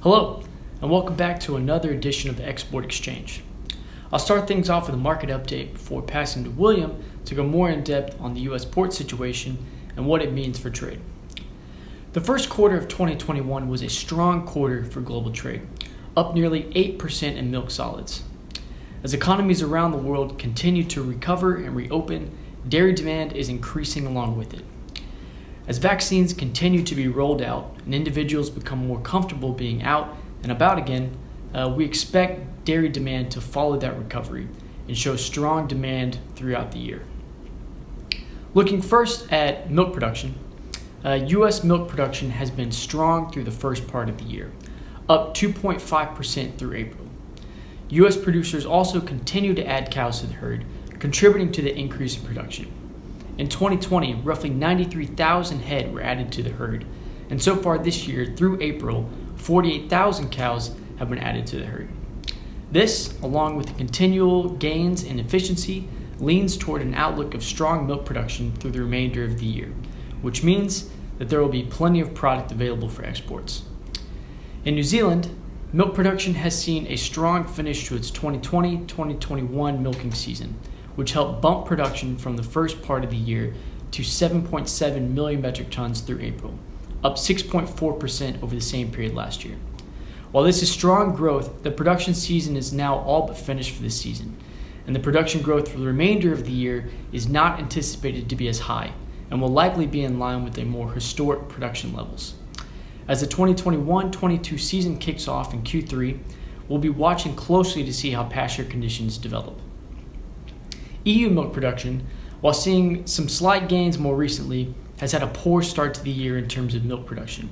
Hello, and welcome back to another edition of the Export Exchange. I'll start things off with a market update before passing to William to go more in depth on the U.S. port situation and what it means for trade. The first quarter of 2021 was a strong quarter for global trade, up nearly 8% in milk solids. As economies around the world continue to recover and reopen, dairy demand is increasing along with it. As vaccines continue to be rolled out and individuals become more comfortable being out and about again, we expect dairy demand to follow that recovery and show strong demand throughout the year. Looking first at milk production, U.S. milk production has been strong through the first part of the year, up 2.5% through April. U.S. producers also continue to add cows to the herd, contributing to the increase in production. In 2020, roughly 93,000 head were added to the herd, and so far this year, through April, 48,000 cows have been added to the herd. This, along with the continual gains in efficiency, leans toward an outlook of strong milk production through the remainder of the year, which means that there will be plenty of product available for exports. In New Zealand, milk production has seen a strong finish to its 2020-2021 milking season, which helped bump production from the first part of the year to 7.7 million metric tons through April, up 6.4% over the same period last year. While this is strong growth, the production season is now all but finished for this season, and the production growth for the remainder of the year is not anticipated to be as high, and will likely be in line with the more historic production levels. As the 2021-22 season kicks off in Q3, we'll be watching closely to see how pasture conditions develop. EU milk production, while seeing some slight gains more recently, has had a poor start to the year in terms of milk production,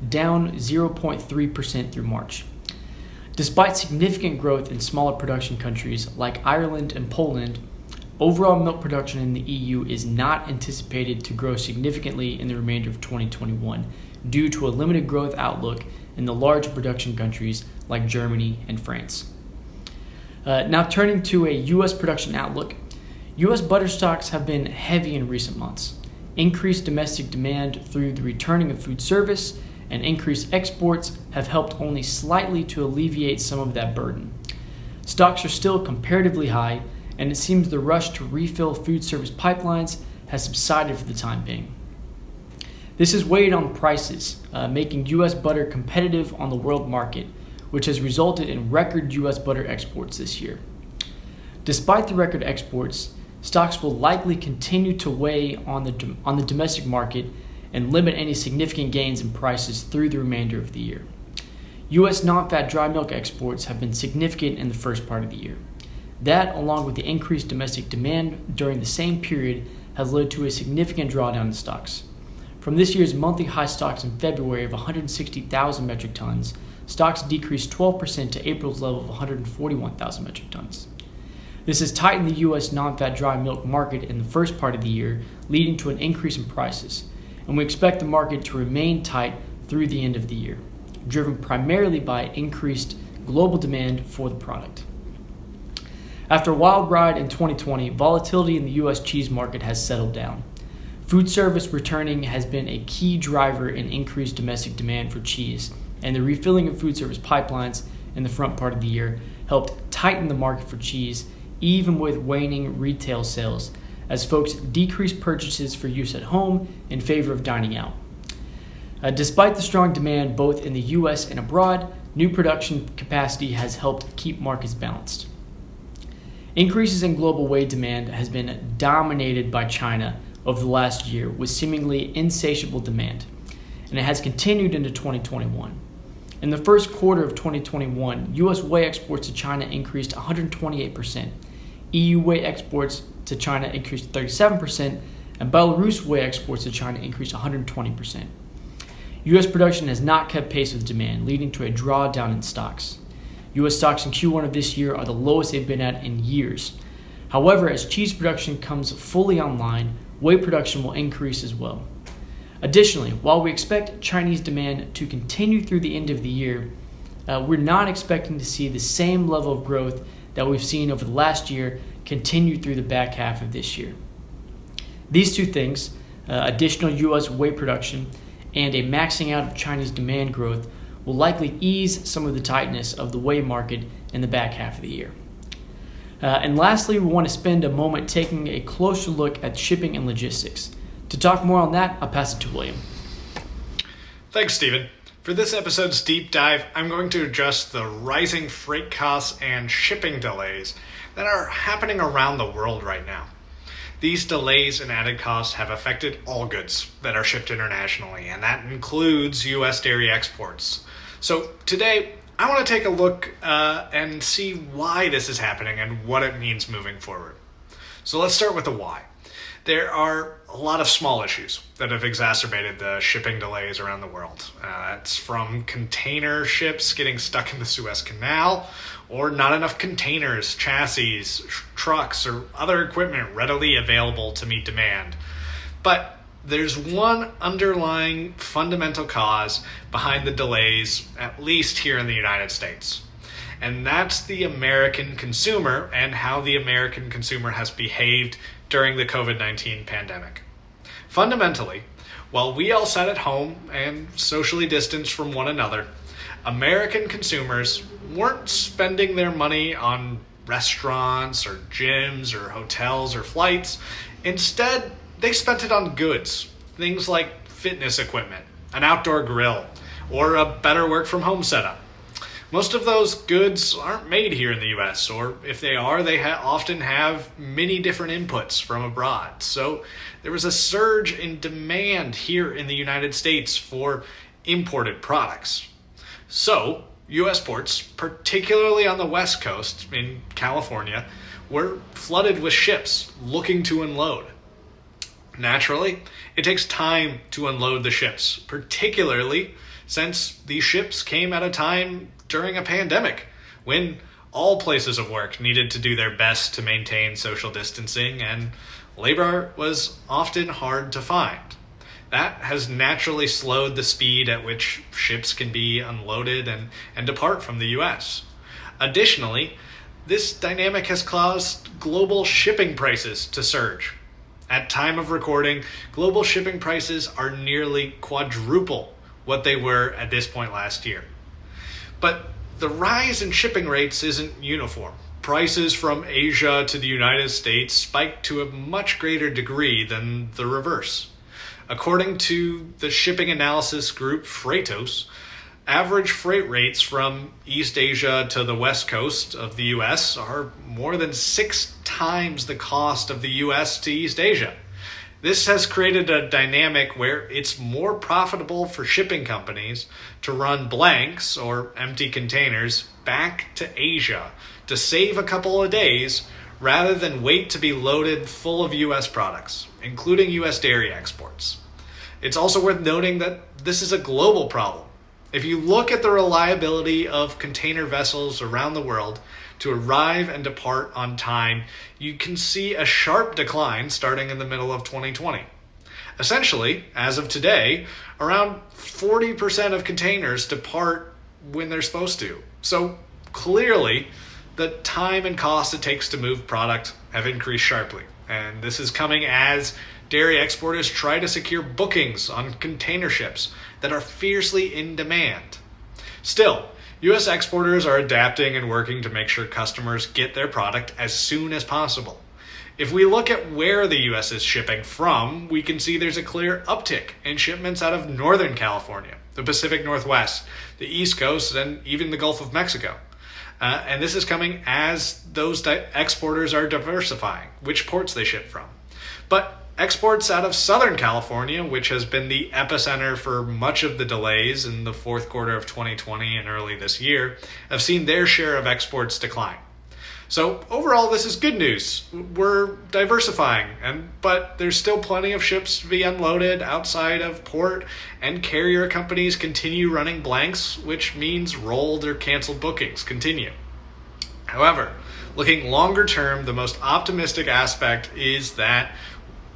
down 0.3% through March. Despite significant growth in smaller production countries like Ireland and Poland, overall milk production in the EU is not anticipated to grow significantly in the remainder of 2021 due to a limited growth outlook in the large production countries like Germany and France. Now turning to a U.S. production outlook, U.S. butter stocks have been heavy in recent months. Increased domestic demand through the returning of food service and increased exports have helped only slightly to alleviate some of that burden. Stocks are still comparatively high, and it seems the rush to refill food service pipelines has subsided for the time being. This has weighed on prices, making U.S. butter competitive on the world market, which has resulted in record U.S. butter exports this year. Despite the record exports, stocks will likely continue to weigh on the domestic market and limit any significant gains in prices through the remainder of the year. U.S. non-fat dry milk exports have been significant in the first part of the year. That, along with the increased domestic demand during the same period, has led to a significant drawdown in stocks. From this year's monthly high stocks in February of 160,000 metric tons, stocks decreased 12% to April's level of 141,000 metric tons. This has tightened the U.S. non-fat dry milk market in the first part of the year, leading to an increase in prices, and we expect the market to remain tight through the end of the year, driven primarily by increased global demand for the product. After a wild ride in 2020, volatility in the U.S. cheese market has settled down. Food service returning has been a key driver in increased domestic demand for cheese, and the refilling of food service pipelines in the front part of the year helped tighten the market for cheese, even with waning retail sales, as folks decreased purchases for use at home in favor of dining out. Despite the strong demand both in the U.S. and abroad, new production capacity has helped keep markets balanced. Increases in global whey demand has been dominated by China over the last year with seemingly insatiable demand, and it has continued into 2021. In the first quarter of 2021, U.S. whey exports to China increased 128%, EU whey exports to China increased 37%, and Belarus whey exports to China increased 120%. U.S. production has not kept pace with demand, leading to a drawdown in stocks. U.S. stocks in Q1 of this year are the lowest they've been at in years. However, as cheese production comes fully online, whey production will increase as well. Additionally, while we expect Chinese demand to continue through the end of the year, we're not expecting to see the same level of growth that we've seen over the last year continue through the back half of this year. These two things, additional U.S. whey production and a maxing out of Chinese demand growth, will likely ease some of the tightness of the way market in the back half of the year. And lastly, we want to spend a moment taking a closer look at shipping and logistics. To talk more on that, I'll pass it to William. Thanks, Stephen. For this episode's deep dive, I'm going to address the rising freight costs and shipping delays that are happening around the world right now. These delays and added costs have affected all goods that are shipped internationally, and that includes U.S. dairy exports. So today, I want to take a look and see why this is happening and what it means moving forward. So let's start with the why. There are a lot of small issues that have exacerbated the shipping delays around the world. It's from container ships getting stuck in the Suez Canal, or not enough containers, chassis, trucks, or other equipment readily available to meet demand. But there's one underlying fundamental cause behind the delays, at least here in the United States. And that's the American consumer and how the American consumer has behaved during the COVID-19 pandemic. Fundamentally, while we all sat at home and socially distanced from one another, American consumers weren't spending their money on restaurants or gyms or hotels or flights. Instead, they spent it on goods, things like fitness equipment, an outdoor grill, or a better work from home setup. Most of those goods aren't made here in the US, or if they are, they often have many different inputs from abroad. So there was a surge in demand here in the United States for imported products. So US ports, particularly on the West Coast in California, were flooded with ships looking to unload. Naturally, it takes time to unload the ships, particularly since these ships came at a time during a pandemic when all places of work needed to do their best to maintain social distancing and labor was often hard to find. That has naturally slowed the speed at which ships can be unloaded and depart from the US. Additionally, this dynamic has caused global shipping prices to surge. At time of recording, global shipping prices are nearly quadruple what they were at this point last year. But the rise in shipping rates isn't uniform. Prices from Asia to the United States spiked to a much greater degree than the reverse. According to the shipping analysis group Freightos, average freight rates from East Asia to the West Coast of the US are more than 6 times the cost of the US to East Asia. This has created a dynamic where it's more profitable for shipping companies to run blanks or empty containers back to Asia to save a couple of days rather than wait to be loaded full of US products, including US dairy exports. It's also worth noting that this is a global problem. If you look at the reliability of container vessels around the world to arrive and depart on time, you can see a sharp decline starting in the middle of 2020. Essentially, as of today, around 40% of containers depart when they're supposed to. So clearly, the time and cost it takes to move product have increased sharply. And this is coming as dairy exporters try to secure bookings on container ships that are fiercely in demand. Still, U.S. exporters are adapting and working to make sure customers get their product as soon as possible. If we look at where the U.S. is shipping from, we can see there's a clear uptick in shipments out of Northern California, the Pacific Northwest, the East Coast, and even the Gulf of Mexico. And this is coming as those exporters are diversifying which ports they ship from. But exports out of Southern California, which has been the epicenter for much of the delays in the fourth quarter of 2020 and early this year, have seen their share of exports decline. So overall, this is good news. We're diversifying, but there's still plenty of ships to be unloaded outside of port, and carrier companies continue running blanks, which means rolled or canceled bookings continue. However, looking longer term, the most optimistic aspect is that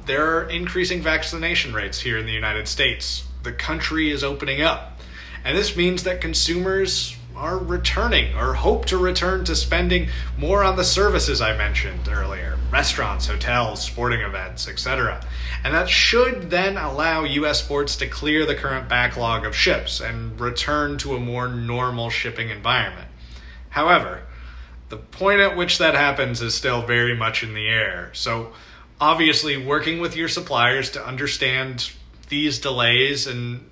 there are increasing vaccination rates here in the United States. The country is opening up. And this means that consumers are returning or hope to return to spending more on the services I mentioned earlier, restaurants, hotels, sporting events, etc. And that should then allow U.S. ports to clear the current backlog of ships and return to a more normal shipping environment. However, the point at which that happens is still very much in the air. So obviously working with your suppliers to understand these delays and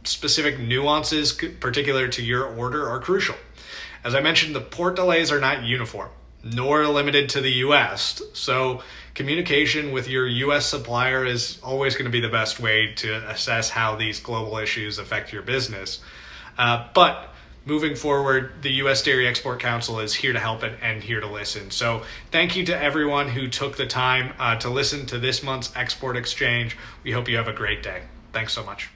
specific nuances particular to your order are crucial. As I mentioned, the port delays are not uniform, nor limited to the US. So communication with your US supplier is always going to be the best way to assess how these global issues affect your business. But moving forward, the U.S. Dairy Export Council is here to help and here to listen. So thank you to everyone who took the time to listen to this month's Export Exchange. We hope you have a great day. Thanks so much.